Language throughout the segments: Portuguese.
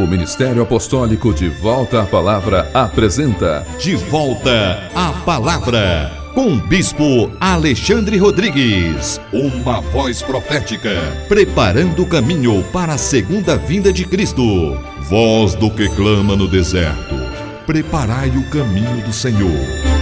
O Ministério Apostólico De Volta à Palavra apresenta De Volta à Palavra, com o Bispo Alexandre Rodrigues. Uma voz profética, preparando o caminho para a segunda vinda de Cristo. Voz do que clama no deserto, preparai o caminho do Senhor.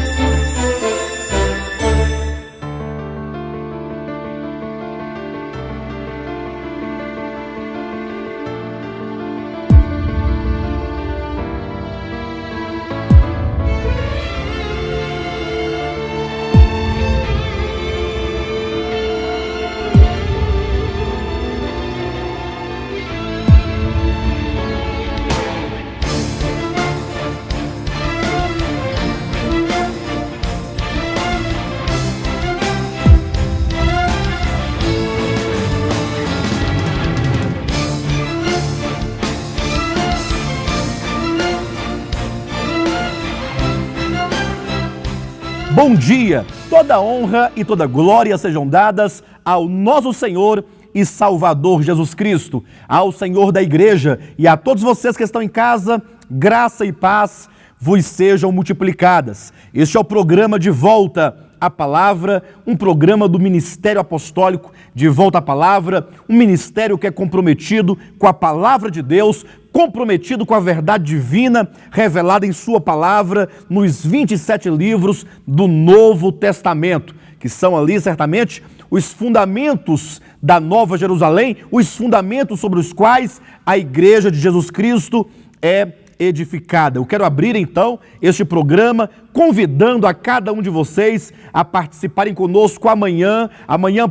Bom dia! Toda honra e toda glória sejam dadas ao nosso Senhor e Salvador Jesus Cristo, ao Senhor da Igreja e a todos vocês que estão em casa, graça e paz vos sejam multiplicadas. Este é o programa De Volta à Palavra, um programa do Ministério Apostólico De Volta à Palavra, um ministério que é comprometido com a Palavra de Deus, comprometido com a verdade divina revelada em sua palavra nos 27 livros do Novo Testamento, que são ali certamente os fundamentos da Nova Jerusalém, os fundamentos sobre os quais a Igreja de Jesus Cristo é edificada. Eu quero abrir então este programa convidando a cada um de vocês a participarem conosco amanhã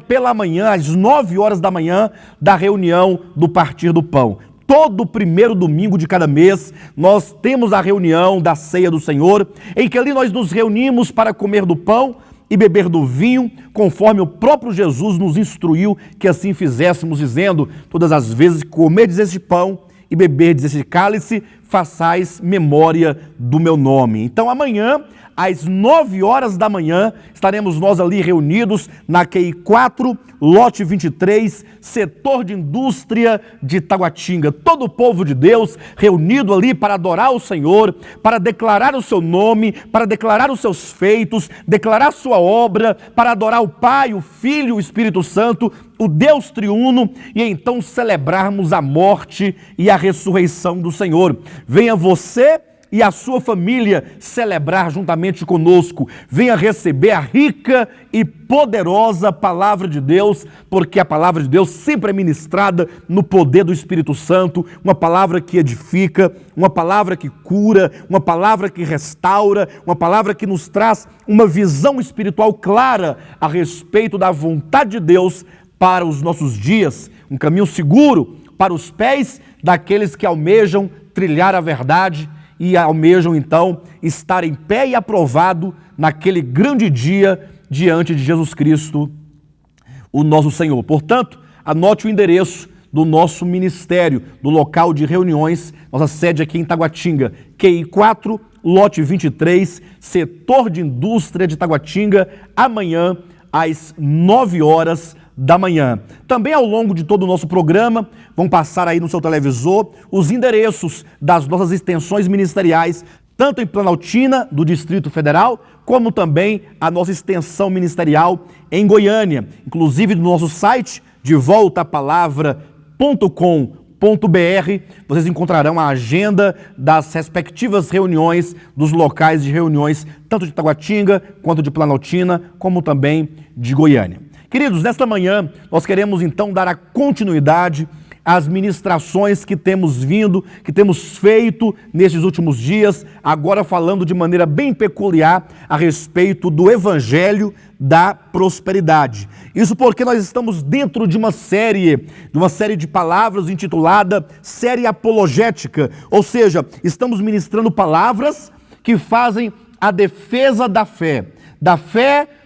pela manhã, às 9 horas da manhã, da reunião do Partir do Pão. Todo primeiro domingo de cada mês, nós temos a reunião da Ceia do Senhor, em que ali nós nos reunimos para comer do pão e beber do vinho, conforme o próprio Jesus nos instruiu que assim fizéssemos, dizendo: todas as vezes que comerdes este pão e beberdes este cálice, façais memória do meu nome. Então amanhã, às 9 horas da manhã, estaremos nós ali reunidos na QI 4, lote 23, setor de indústria de Taguatinga. Todo o povo de Deus reunido ali para adorar o Senhor, para declarar o seu nome, para declarar os seus feitos, declarar a sua obra, para adorar o Pai, o Filho e o Espírito Santo, o Deus triuno, e então celebrarmos a morte e a ressurreição do Senhor. Venha você e a sua família celebrar juntamente conosco. Venha receber a rica e poderosa palavra de Deus, porque a palavra de Deus sempre é ministrada no poder do Espírito Santo, uma palavra que edifica, uma palavra que cura, uma palavra que restaura, uma palavra que nos traz uma visão espiritual clara a respeito da vontade de Deus para os nossos dias, um caminho seguro para os pés daqueles que almejam trilhar a verdade e almejam, então, estar em pé e aprovado naquele grande dia diante de Jesus Cristo, o nosso Senhor. Portanto, anote o endereço do nosso ministério, do local de reuniões, nossa sede aqui em Taguatinga, QI 4, lote 23, setor de indústria de Taguatinga, amanhã às 9 horas da manhã. Também ao longo de todo o nosso programa, vão passar aí no seu televisor os endereços das nossas extensões ministeriais, tanto em Planaltina, do Distrito Federal, como também a nossa extensão ministerial em Goiânia. Inclusive no nosso site, devoltapalavra.com.br, vocês encontrarão a agenda das respectivas reuniões, dos locais de reuniões, tanto de Taguatinga, quanto de Planaltina, como também de Goiânia. Queridos, nesta manhã nós queremos então dar a continuidade às ministrações que temos feito nesses últimos dias, agora falando de maneira bem peculiar a respeito do Evangelho da Prosperidade. Isso porque nós estamos dentro de uma série de palavras intitulada Série Apologética, ou seja, estamos ministrando palavras que fazem a defesa da fé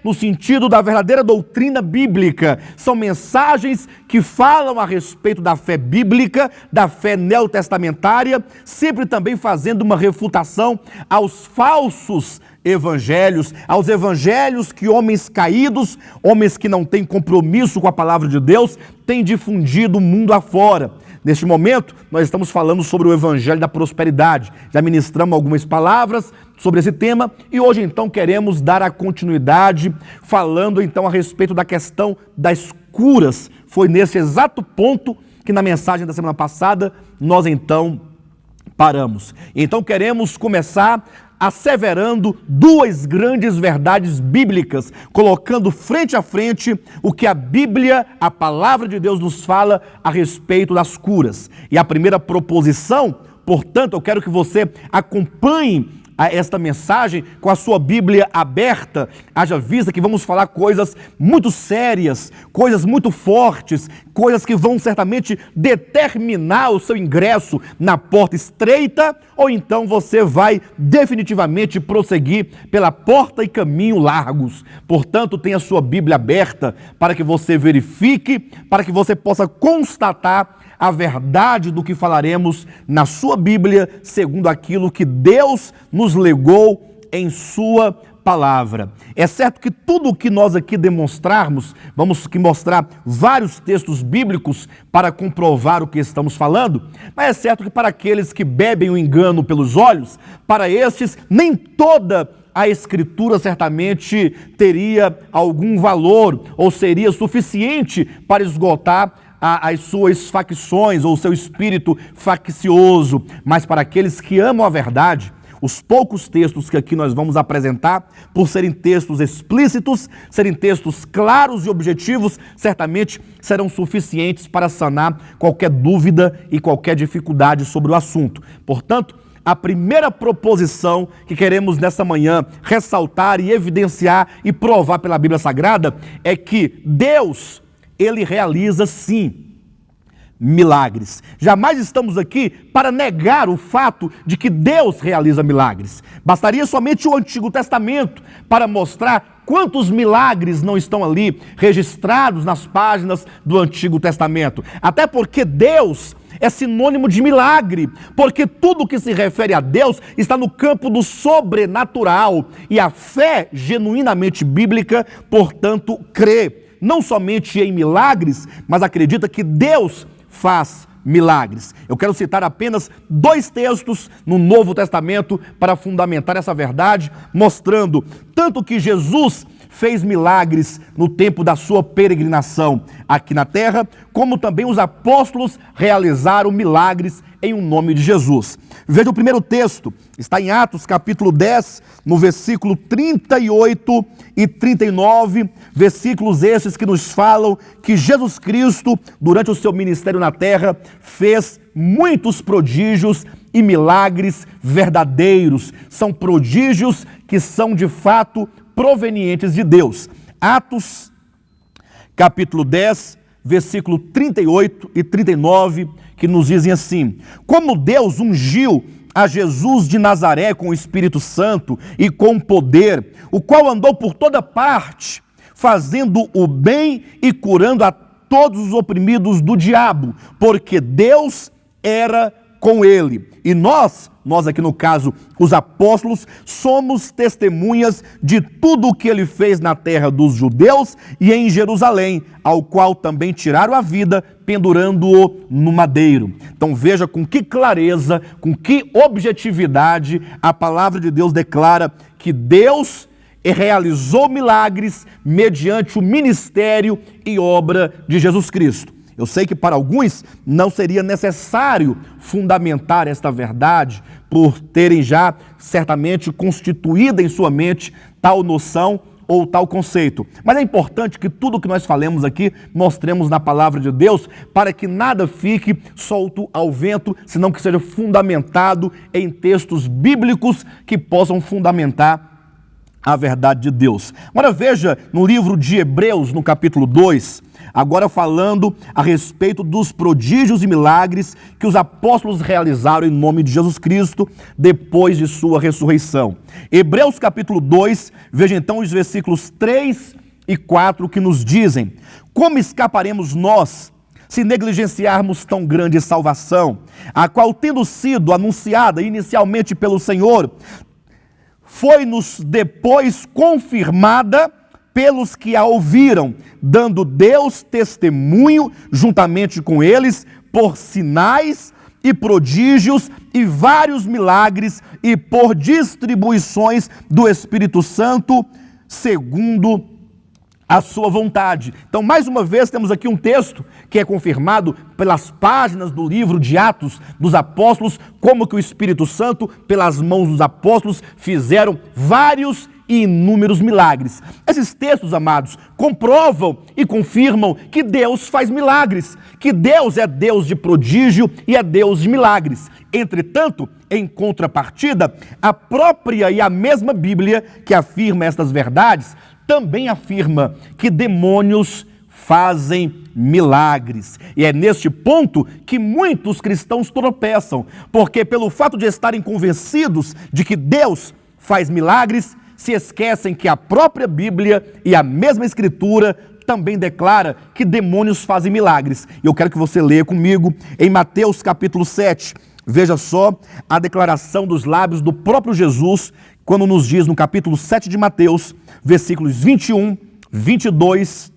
no sentido da verdadeira doutrina bíblica. São mensagens que falam a respeito da fé bíblica, da fé neotestamentária, sempre também fazendo uma refutação aos falsos evangelhos, aos evangelhos que homens caídos, homens que não têm compromisso com a palavra de Deus, têm difundido o mundo afora. Neste momento, nós estamos falando sobre o Evangelho da Prosperidade. Já ministramos algumas palavras sobre esse tema e hoje, então, queremos dar a continuidade falando, então, a respeito da questão das curas. Foi nesse exato ponto que na mensagem da semana passada nós, então, paramos. Então, queremos começar asseverando duas grandes verdades bíblicas, colocando frente a frente o que a Bíblia, a palavra de Deus, nos fala a respeito das curas. E a primeira proposição, portanto, eu quero que você acompanhe esta mensagem com a sua Bíblia aberta, haja vista que vamos falar coisas muito sérias, coisas muito fortes, coisas que vão certamente determinar o seu ingresso na porta estreita, ou então você vai definitivamente prosseguir pela porta e caminho largos. Portanto, tenha a sua Bíblia aberta para que você verifique, para que você possa constatar a verdade do que falaremos na sua Bíblia, segundo aquilo que Deus nos legou em sua palavra. É certo que tudo o que nós aqui demonstrarmos, vamos mostrar vários textos bíblicos para comprovar o que estamos falando, mas é certo que para aqueles que bebem o engano pelos olhos, para estes nem toda a Escritura certamente teria algum valor ou seria suficiente para esgotar as suas facções ou o seu espírito faccioso, mas para aqueles que amam a verdade, os poucos textos que aqui nós vamos apresentar, por serem textos explícitos, serem textos claros e objetivos, certamente serão suficientes para sanar qualquer dúvida e qualquer dificuldade sobre o assunto. Portanto, a primeira proposição que queremos nessa manhã ressaltar e evidenciar e provar pela Bíblia Sagrada é que Deus, Ele realiza sim milagres. Jamais estamos aqui para negar o fato de que Deus realiza milagres. Bastaria somente o Antigo Testamento para mostrar quantos milagres não estão ali registrados nas páginas do Antigo Testamento. Até porque Deus é sinônimo de milagre, porque tudo que se refere a Deus está no campo do sobrenatural e a fé genuinamente bíblica, portanto, crê não somente em milagres, mas acredita que Deus faz milagres. Eu quero citar apenas dois textos no Novo Testamento para fundamentar essa verdade, mostrando tanto que Jesus fez milagres no tempo da sua peregrinação aqui na terra, como também os apóstolos realizaram milagres em o nome de Jesus. Veja o primeiro texto, está em Atos capítulo 10, no versículo 38 e 39, versículos esses que nos falam que Jesus Cristo, durante o seu ministério na terra, fez muitos prodígios e milagres verdadeiros. São prodígios que são de fato provenientes de Deus. Atos capítulo 10, versículo 38 e 39, que nos dizem assim: como Deus ungiu a Jesus de Nazaré com o Espírito Santo e com poder, o qual andou por toda parte, fazendo o bem e curando a todos os oprimidos do diabo, porque Deus era com ele. E nós aqui no caso, os apóstolos, somos testemunhas de tudo o que ele fez na terra dos judeus e em Jerusalém, ao qual também tiraram a vida, pendurando-o no madeiro. Então veja com que clareza, com que objetividade a palavra de Deus declara que Deus realizou milagres mediante o ministério e obra de Jesus Cristo. Eu sei que para alguns não seria necessário fundamentar esta verdade por terem já certamente constituída em sua mente tal noção ou tal conceito. Mas é importante que tudo que nós falemos aqui mostremos na palavra de Deus para que nada fique solto ao vento, senão que seja fundamentado em textos bíblicos que possam fundamentar a verdade de Deus. Agora veja no livro de Hebreus, no capítulo 2, agora falando a respeito dos prodígios e milagres que os apóstolos realizaram em nome de Jesus Cristo depois de sua ressurreição. Hebreus capítulo 2, veja então os versículos 3 e 4 que nos dizem: como escaparemos nós se negligenciarmos tão grande salvação, a qual, tendo sido anunciada inicialmente pelo Senhor, foi-nos depois confirmada pelos que a ouviram, dando Deus testemunho juntamente com eles, por sinais e prodígios e vários milagres e por distribuições do Espírito Santo, segundo a sua vontade. Então, mais uma vez, temos aqui um texto que é confirmado pelas páginas do livro de Atos dos Apóstolos, como que o Espírito Santo, pelas mãos dos apóstolos, fizeram vários e inúmeros milagres. Esses textos, amados, comprovam e confirmam que Deus faz milagres, que Deus é Deus de prodígio e é Deus de milagres. Entretanto, em contrapartida, a própria e a mesma Bíblia que afirma estas verdades, também afirma que demônios fazem milagres. E é neste ponto que muitos cristãos tropeçam, porque pelo fato de estarem convencidos de que Deus faz milagres, se esquecem que a própria Bíblia e a mesma Escritura também declara que demônios fazem milagres. E eu quero que você leia comigo em Mateus capítulo 7. Veja só a declaração dos lábios do próprio Jesus, quando nos diz no capítulo 7 de Mateus, versículos 21, 22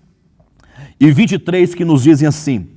e 23, que nos dizem assim: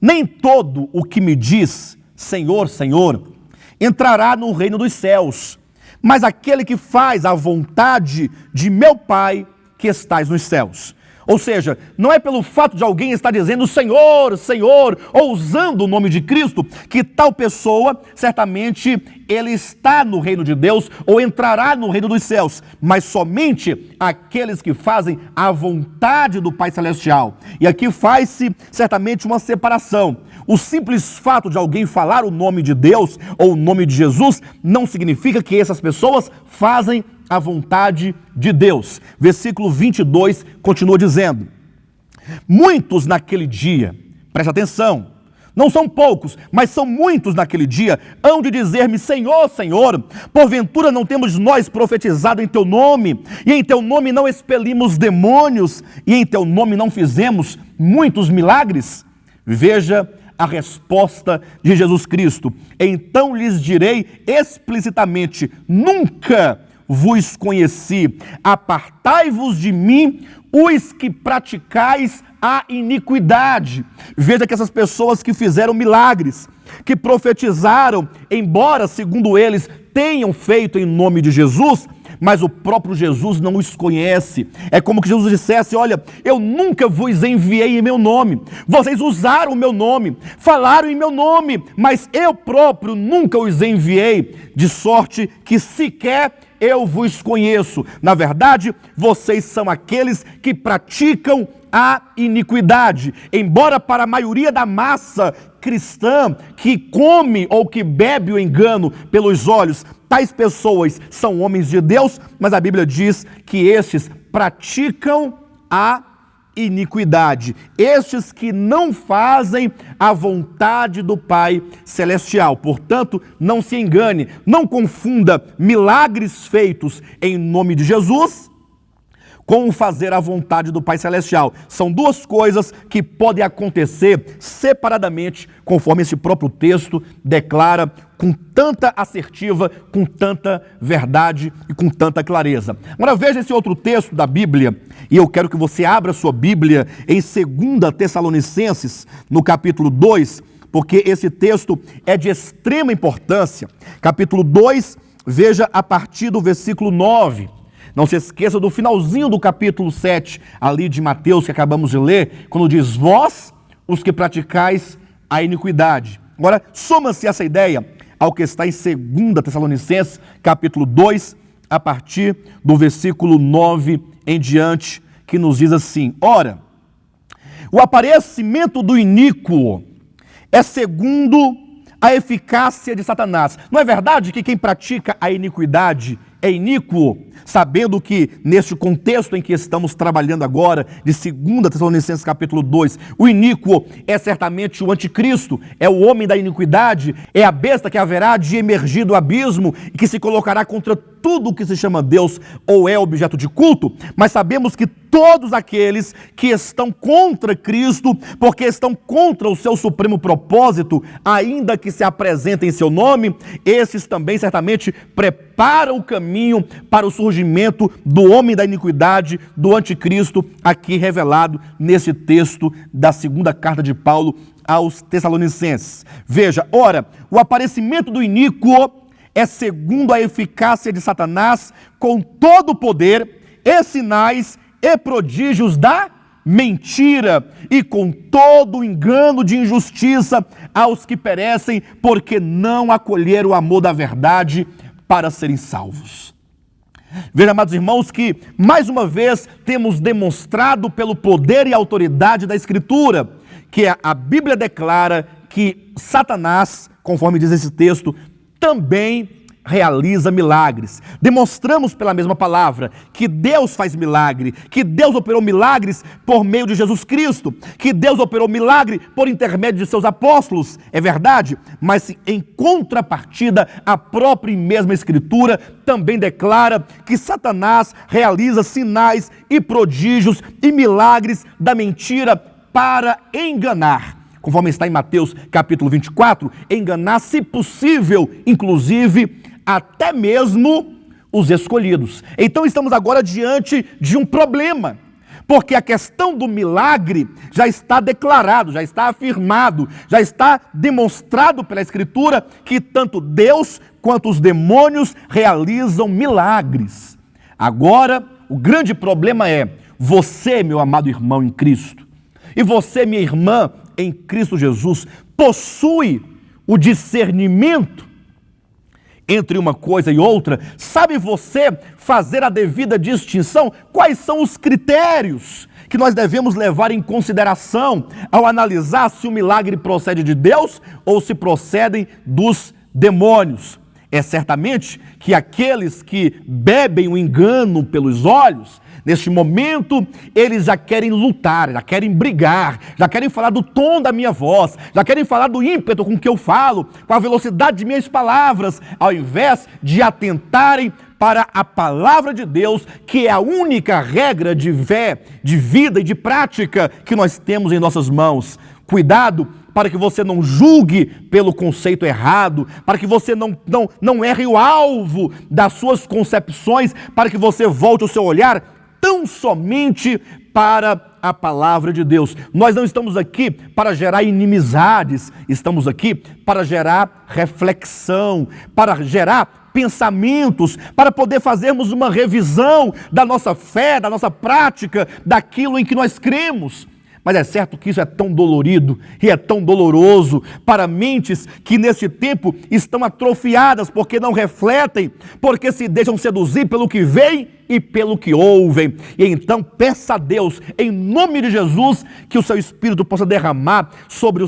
nem todo o que me diz Senhor, Senhor, entrará no reino dos céus, mas aquele que faz a vontade de meu Pai que estais nos céus. Ou seja, não é pelo fato de alguém estar dizendo Senhor, Senhor, ou usando o nome de Cristo, que tal pessoa, certamente, ele está no reino de Deus ou entrará no reino dos céus, mas somente aqueles que fazem a vontade do Pai Celestial. E aqui faz-se, certamente, uma separação. O simples fato de alguém falar o nome de Deus ou o nome de Jesus não significa que essas pessoas fazem a vontade de Deus. Versículo 22 continua dizendo: muitos naquele dia, presta atenção, não são poucos, mas são muitos naquele dia, hão de dizer-me Senhor, Senhor, porventura não temos nós profetizado em teu nome, e em teu nome não expelimos demônios, e em teu nome não fizemos muitos milagres? Veja a resposta de Jesus Cristo: então lhes direi explicitamente, nunca vos conheci, apartai-vos de mim, os que praticais a iniquidade. Veja que essas pessoas que fizeram milagres, que profetizaram, embora, segundo eles, tenham feito em nome de Jesus, mas o próprio Jesus não os conhece. É como que Jesus dissesse: olha, eu nunca vos enviei em meu nome, vocês usaram o meu nome, falaram em meu nome, mas eu próprio nunca os enviei, de sorte que sequer eu vos conheço. Na verdade, vocês são aqueles que praticam a iniquidade. Embora para a maioria da massa cristã que come ou que bebe o engano pelos olhos, tais pessoas são homens de Deus, mas a Bíblia diz que estes praticam a iniquidade. Estes que não fazem a vontade do Pai Celestial. Portanto, não se engane, não confunda milagres feitos em nome de Jesus com fazer a vontade do Pai Celestial. São duas coisas que podem acontecer separadamente, conforme esse próprio texto declara com tanta assertiva, com tanta verdade e com tanta clareza. Agora veja esse outro texto da Bíblia, e eu quero que você abra sua Bíblia em 2 Tessalonicenses, no capítulo 2, porque esse texto é de extrema importância. Capítulo 2, veja a partir do versículo 9. Não se esqueça do finalzinho do capítulo 7, ali de Mateus, que acabamos de ler, quando diz: vós, os que praticais a iniquidade. Agora, soma-se essa ideia ao que está em 2 Tessalonicenses, capítulo 2, a partir do versículo 9 em diante, que nos diz assim: ora, o aparecimento do iníquo é segundo a eficácia de Satanás. Não é verdade que quem pratica a iniquidade é iníquo, sabendo que neste contexto em que estamos trabalhando agora, de 2 Tessalonicenses capítulo 2, o iníquo é certamente o anticristo, é o homem da iniquidade, é a besta que haverá de emergir do abismo e que se colocará contra tudo o que se chama Deus ou é objeto de culto. Mas sabemos que todos aqueles que estão contra Cristo, porque estão contra o seu supremo propósito, ainda que se apresentem em seu nome, esses também certamente preparam o caminho para o surgimento do homem da iniquidade, do anticristo, aqui revelado nesse texto da segunda carta de Paulo aos Tessalonicenses. Veja, ora, o aparecimento do iníquo é segundo a eficácia de Satanás, com todo o poder e sinais e prodígios da mentira, e com todo o engano de injustiça aos que perecem, porque não acolheram o amor da verdade para serem salvos. Veja, amados irmãos, que mais uma vez temos demonstrado pelo poder e autoridade da Escritura, que a Bíblia declara que Satanás, conforme diz esse texto, também realiza milagres. Demonstramos pela mesma palavra que Deus faz milagre, que Deus operou milagres por meio de Jesus Cristo, que Deus operou milagre por intermédio de seus apóstolos, é verdade, mas em contrapartida, a própria e mesma Escritura também declara que Satanás realiza sinais e prodígios e milagres da mentira para enganar. Conforme está em Mateus capítulo 24, enganar, se possível, inclusive, até mesmo os escolhidos. Então estamos agora diante de um problema, porque a questão do milagre já está declarado, já está afirmado, já está demonstrado pela Escritura que tanto Deus quanto os demônios realizam milagres. Agora, o grande problema é você, meu amado irmão em Cristo, e você, minha irmã em Cristo Jesus, possui o discernimento entre uma coisa e outra? Sabe você fazer a devida distinção? Quais são os critérios que nós devemos levar em consideração ao analisar se o milagre procede de Deus ou se procedem dos demônios? É certamente que aqueles que bebem o engano pelos olhos, neste momento, eles já querem lutar, já querem brigar, já querem falar do tom da minha voz, já querem falar do ímpeto com que eu falo, com a velocidade de minhas palavras, ao invés de atentarem para a palavra de Deus, que é a única regra de fé, de vida e de prática que nós temos em nossas mãos. Cuidado para que você não julgue pelo conceito errado, para que você não erre o alvo das suas concepções, para que você volte o seu olhar tão somente para a palavra de Deus. Nós não estamos aqui para gerar inimizades, estamos aqui para gerar reflexão, para gerar pensamentos, para poder fazermos uma revisão da nossa fé, da nossa prática, daquilo em que nós cremos. Mas é certo que isso é tão dolorido e é tão doloroso para mentes que neste tempo estão atrofiadas porque não refletem, porque se deixam seduzir pelo que veem e pelo que ouvem. E então peça a Deus, em nome de Jesus, que o seu Espírito possa derramar sobre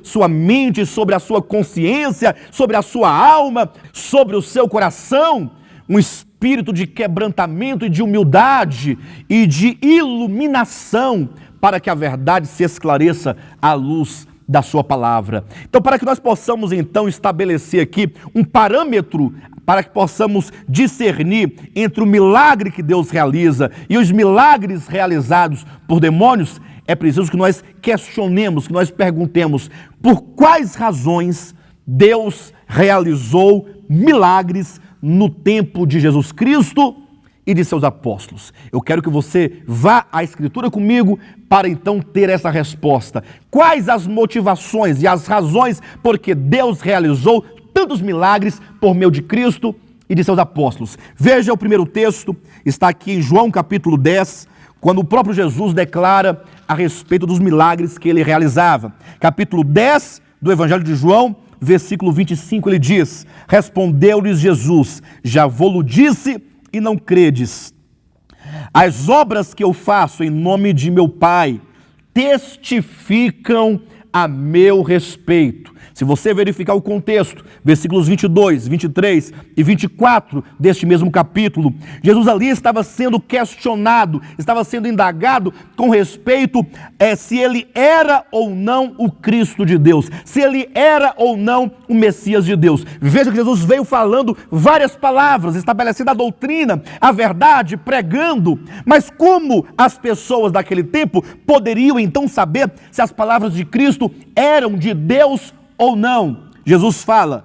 sua mente, sobre a sua consciência, sobre a sua alma, sobre o seu coração, um espírito de quebrantamento e de humildade e de iluminação, para que a verdade se esclareça à luz da sua palavra. Então, para que nós possamos então estabelecer aqui um parâmetro, para que possamos discernir entre o milagre que Deus realiza e os milagres realizados por demônios, é preciso que nós questionemos, que nós perguntemos por quais razões Deus realizou milagres no tempo de Jesus Cristo e de seus apóstolos. Eu quero que você vá à Escritura comigo para então ter essa resposta. Quais as motivações e as razões por que Deus realizou tantos milagres por meio de Cristo e de seus apóstolos? Veja o primeiro texto, está aqui em João capítulo 10, quando o próprio Jesus declara a respeito dos milagres que ele realizava. Capítulo 10 do Evangelho de João, versículo 25, ele diz: respondeu-lhes Jesus, já vou-lo disse e não credes. As obras que eu faço em nome de meu Pai testificam a meu respeito. Se você verificar o contexto, versículos 22, 23 e 24 deste mesmo capítulo, Jesus ali estava sendo questionado, estava sendo indagado com respeito se ele era ou não o Cristo de Deus, se ele era ou não o Messias de Deus. Veja que Jesus veio falando várias palavras, estabelecendo a doutrina, a verdade, pregando, mas como as pessoas daquele tempo poderiam então saber se as palavras de Cristo eram de Deus ou não? Jesus fala: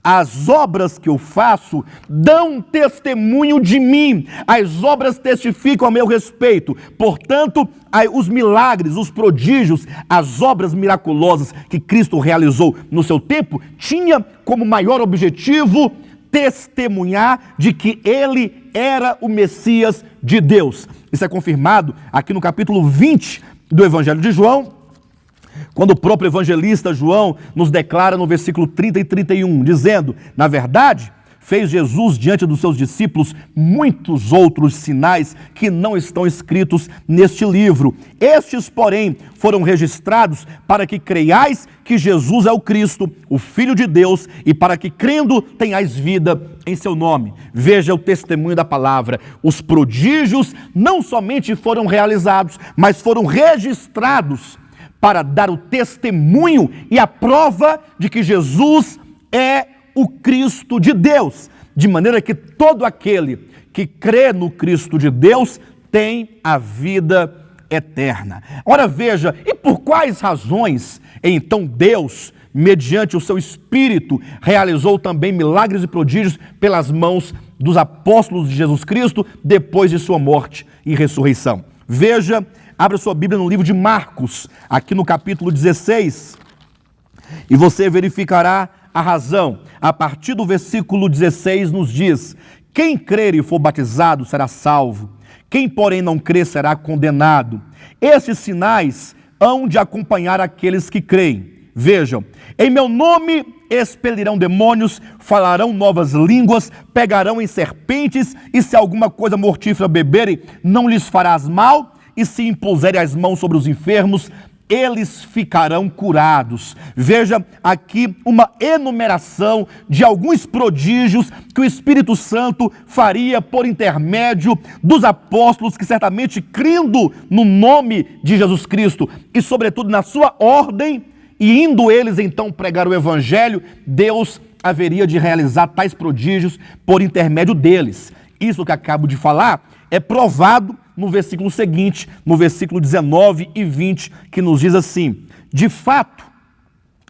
as obras que eu faço dão testemunho de mim, as obras testificam a meu respeito. Portanto, os milagres, os prodígios, as obras miraculosas que Cristo realizou no seu tempo, tinha como maior objetivo testemunhar de que ele era o Messias de Deus. Isso é confirmado aqui no capítulo 20 do Evangelho de João, quando o próprio evangelista João nos declara no versículo 30 e 31, dizendo: na verdade, fez Jesus diante dos seus discípulos muitos outros sinais que não estão escritos neste livro. Estes, porém, foram registrados para que creiais que Jesus é o Cristo, o Filho de Deus, e para que, crendo, tenhais vida em seu nome. Veja o testemunho da palavra. Os prodígios não somente foram realizados, mas foram registrados para dar o testemunho e a prova de que Jesus é o Cristo de Deus, de maneira que todo aquele que crê no Cristo de Deus tem a vida eterna. Ora veja, e por quais razões então Deus, mediante o seu Espírito, realizou também milagres e prodígios pelas mãos dos apóstolos de Jesus Cristo depois de sua morte e ressurreição? Veja, abra sua Bíblia no livro de Marcos, aqui no capítulo 16, e você verificará a razão. A partir do versículo 16 nos diz: quem crer e for batizado será salvo, quem porém não crer será condenado. Esses sinais hão de acompanhar aqueles que creem. Vejam, em meu nome expelirão demônios, falarão novas línguas, pegarão em serpentes, e se alguma coisa mortífera beberem, não lhes farás mal, e se impuserem as mãos sobre os enfermos, eles ficarão curados. Veja aqui uma enumeração de alguns prodígios que o Espírito Santo faria por intermédio dos apóstolos que, certamente crendo no nome de Jesus Cristo e sobretudo na sua ordem, e indo eles então pregar o Evangelho, Deus haveria de realizar tais prodígios por intermédio deles. Isso que acabo de falar é provado no versículo seguinte, no versículo 19 e 20, que nos diz assim: de fato,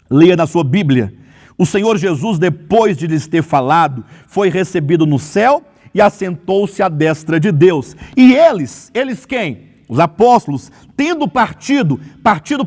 leia na sua Bíblia, o Senhor Jesus, depois de lhes ter falado, foi recebido no céu e assentou-se à destra de Deus. E eles quem? Os apóstolos, tendo partido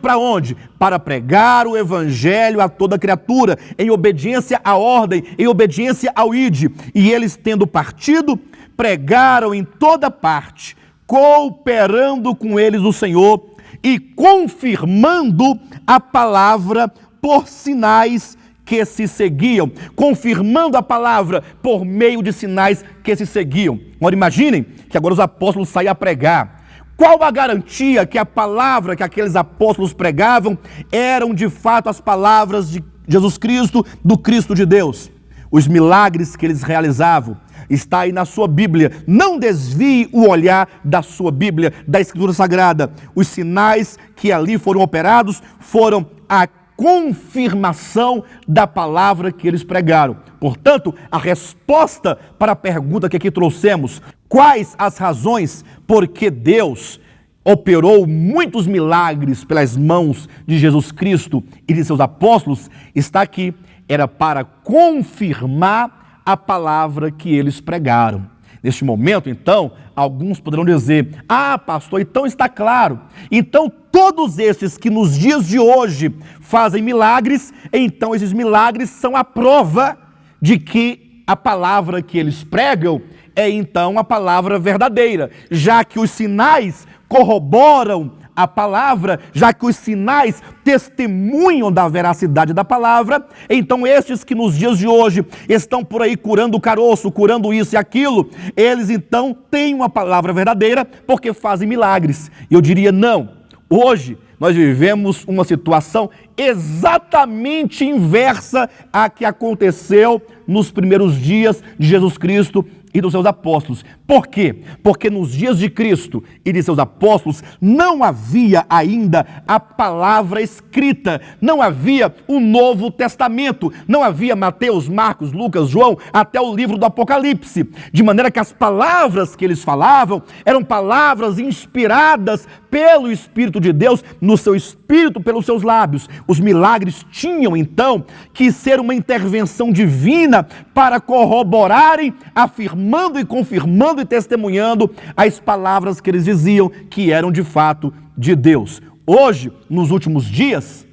para onde? Para pregar o Evangelho a toda criatura, em obediência à ordem, em obediência ao ide. E eles, tendo partido, pregaram em toda parte, cooperando com eles o Senhor e confirmando a palavra por sinais que se seguiam. Confirmando a palavra por meio de sinais que se seguiam. Agora imaginem que agora os apóstolos saem a pregar. Qual a garantia que a palavra que aqueles apóstolos pregavam eram de fato as palavras de Jesus Cristo, do Cristo de Deus? Os milagres que eles realizavam, está aí na sua Bíblia. Não desvie o olhar da sua Bíblia, da Escritura Sagrada. Os sinais que ali foram operados foram a confirmação da palavra que eles pregaram. Portanto, a resposta para a pergunta que aqui trouxemos: quais as razões por que Deus operou muitos milagres pelas mãos de Jesus Cristo e de seus apóstolos, está aqui. Era para confirmar a palavra que eles pregaram. Neste momento, então, alguns poderão dizer: ah, pastor, então está claro. Então, todos esses que nos dias de hoje fazem milagres, então esses milagres são a prova de que a palavra que eles pregam é então a palavra verdadeira, já que os sinais corroboram a palavra, já que os sinais testemunham da veracidade da palavra. Então estes que nos dias de hoje estão por aí curando o caroço, curando isso e aquilo, eles então têm uma palavra verdadeira porque fazem milagres. E eu diria não, hoje nós vivemos uma situação exatamente inversa à que aconteceu nos primeiros dias de Jesus Cristo e dos seus apóstolos. Por quê? Porque nos dias de Cristo e de seus apóstolos não havia ainda a palavra escrita, não havia o Novo Testamento, não havia Mateus, Marcos, Lucas, João, até o livro do Apocalipse, de maneira que as palavras que eles falavam eram palavras inspiradas pelo Espírito de Deus, no seu espírito, pelos seus lábios. Os milagres tinham, então, que ser uma intervenção divina para corroborarem, afirmando e confirmando e testemunhando as palavras que eles diziam que eram de fato de Deus. Hoje, nos últimos dias,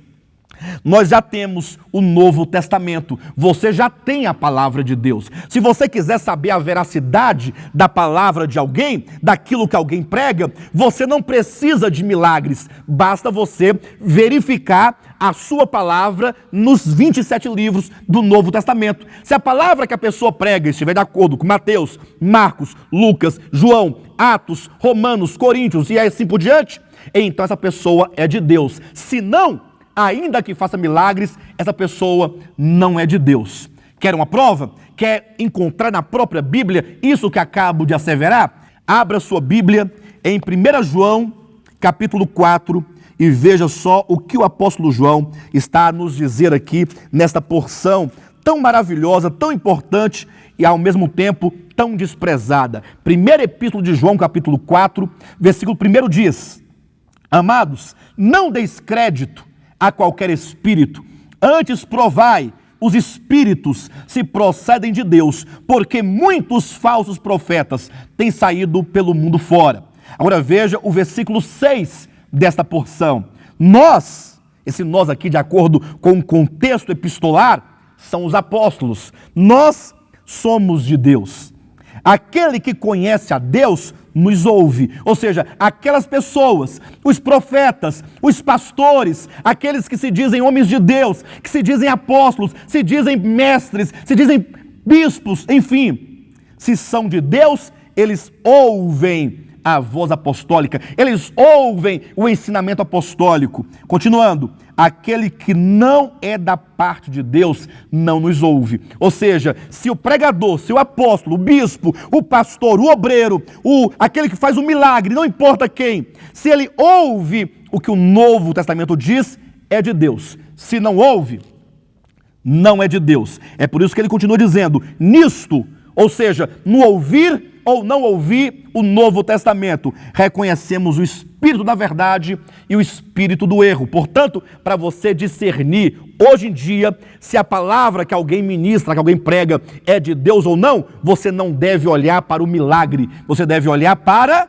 nós já temos o Novo Testamento, você já tem a palavra de Deus. Se você quiser saber a veracidade da palavra de alguém, daquilo que alguém prega, você não precisa de milagres, basta você verificar a sua palavra nos 27 livros do Novo Testamento. Se a palavra que a pessoa prega estiver de acordo com Mateus, Marcos, Lucas, João, Atos, Romanos, Coríntios e assim por diante, então essa pessoa é de Deus. Se não, ainda que faça milagres, essa pessoa não é de Deus. Quer uma prova? Quer encontrar na própria Bíblia isso que acabo de asseverar? Abra sua Bíblia em 1 João, capítulo 4, e veja só o que o apóstolo João está a nos dizer aqui nesta porção tão maravilhosa, tão importante e ao mesmo tempo tão desprezada. Primeira epístola de João, capítulo 4, versículo 1 diz: Amados, não deis crédito a qualquer espírito, antes provai os espíritos se procedem de Deus, porque muitos falsos profetas têm saído pelo mundo fora. Agora veja o versículo 6 desta porção. Nós, esse nós aqui de acordo com o contexto epistolar, são os apóstolos. Nós somos de Deus. Aquele que conhece a Deus nos ouve, ou seja, aquelas pessoas, os profetas, os pastores, aqueles que se dizem homens de Deus, que se dizem apóstolos, se dizem mestres, se dizem bispos, enfim, se são de Deus, eles ouvem a voz apostólica, eles ouvem o ensinamento apostólico. Continuando, aquele que não é da parte de Deus não nos ouve. Ou seja, se o pregador, se o apóstolo, o bispo, o pastor, o obreiro, aquele que faz o milagre, não importa quem, se ele ouve o que o Novo Testamento diz, é de Deus. Se não ouve, não é de Deus. É por isso que ele continua dizendo, nisto, ou seja, no ouvir ou não ouvir o Novo Testamento, reconhecemos o espírito da verdade e o espírito do erro. Portanto, para você discernir hoje em dia se a palavra que alguém ministra, que alguém prega é de Deus ou não, você não deve olhar para o milagre, você deve olhar para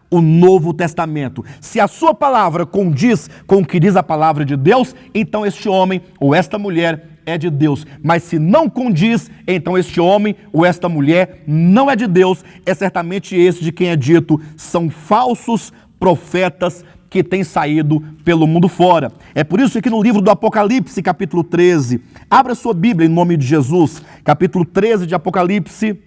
o Novo Testamento. Se a sua palavra condiz com o que diz a palavra de Deus, então este homem ou esta mulher é de Deus. Mas se não condiz, então este homem ou esta mulher não é de Deus. É certamente esse de quem é dito, são falsos profetas que têm saído pelo mundo fora. É por isso que no livro do Apocalipse, capítulo 13, abra sua Bíblia em nome de Jesus, capítulo 13 de Apocalipse,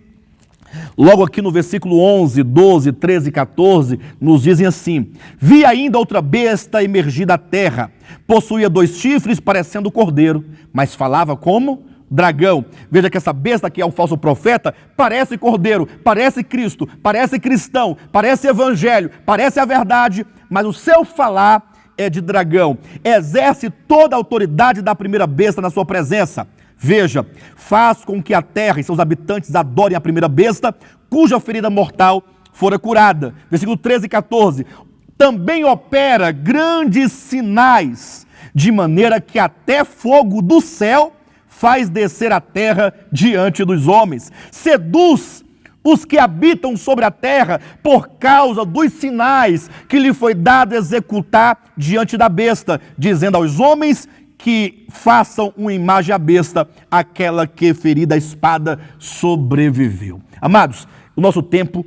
logo aqui no versículo 11, 12, 13 e 14, nos dizem assim: Vi ainda outra besta emergir da terra, possuía 2 chifres parecendo cordeiro, mas falava como dragão. Veja que essa besta que é o falso profeta parece cordeiro, parece Cristo, parece cristão, parece evangelho, parece a verdade, mas o seu falar é de dragão. Exerce toda a autoridade da primeira besta na sua presença. Veja, faz com que a terra e seus habitantes adorem a primeira besta, cuja ferida mortal fora curada. Versículo 13 e 14. Também opera grandes sinais, de maneira que até fogo do céu faz descer a terra diante dos homens. Seduz os que habitam sobre a terra por causa dos sinais que lhe foi dado executar diante da besta, dizendo aos homens que façam uma imagem à besta, aquela que ferida a espada sobreviveu. Amados, o nosso tempo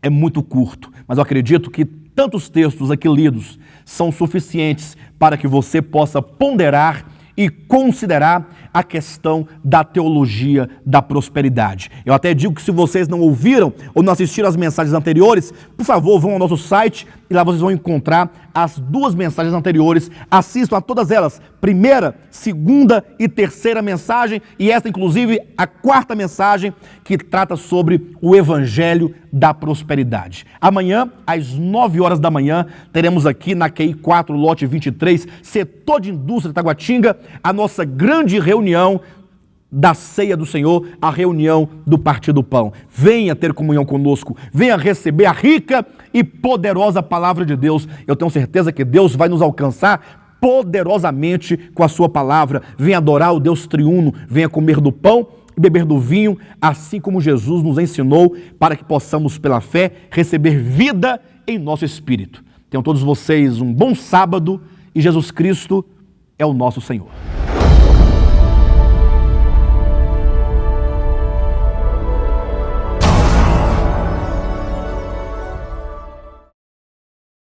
é muito curto, mas eu acredito que tantos textos aqui lidos são suficientes para que você possa ponderar e considerar a questão da teologia da prosperidade. Eu até digo que se vocês não ouviram ou não assistiram às mensagens anteriores, por favor, vão ao nosso site e lá vocês vão encontrar as 2 mensagens anteriores. Assistam a todas elas, primeira, segunda e terceira mensagem, e esta inclusive a 4ª mensagem que trata sobre o Evangelho da prosperidade. Amanhã, às 9 horas da manhã, teremos aqui na QI 4, lote 23, setor de indústria de Taguatinga, a nossa grande reunião da ceia do Senhor, a reunião do partir do pão. Venha ter comunhão conosco, venha receber a rica e poderosa palavra de Deus. Eu tenho certeza que Deus vai nos alcançar poderosamente com a sua palavra. Venha adorar o Deus triuno, venha comer do pão e beber do vinho, assim como Jesus nos ensinou, para que possamos, pela fé, receber vida em nosso espírito. Tenham todos vocês um bom sábado e Jesus Cristo é o nosso Senhor.